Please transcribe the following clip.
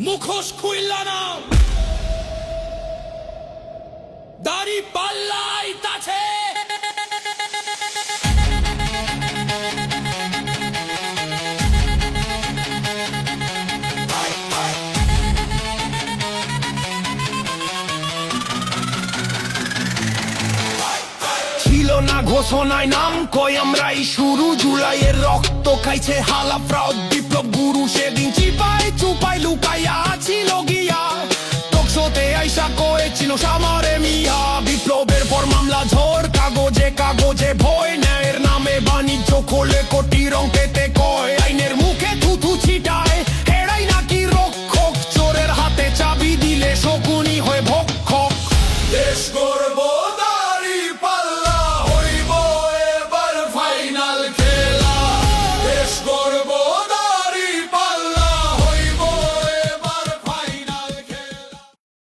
মুখোশ খুইলা না দাড়ি পাল্লাইতাছে ছিল না ঘোষণায় নাম কই আমরাই শুরু জুলাইয়ের রক্ত খাইছে হালা প্রাউড বিপ্লব গুরু সেদিন চিপাই চুপাই লুকাইয়া ছিল গিয়া টকশোতে আইসা কয়েছিল সামারে মিয়া বিপ্লবের পর মামলা ঝড় কাগজে কাগজে ভয় ন্যায়ের নামে বাণিজ্য করলে কোট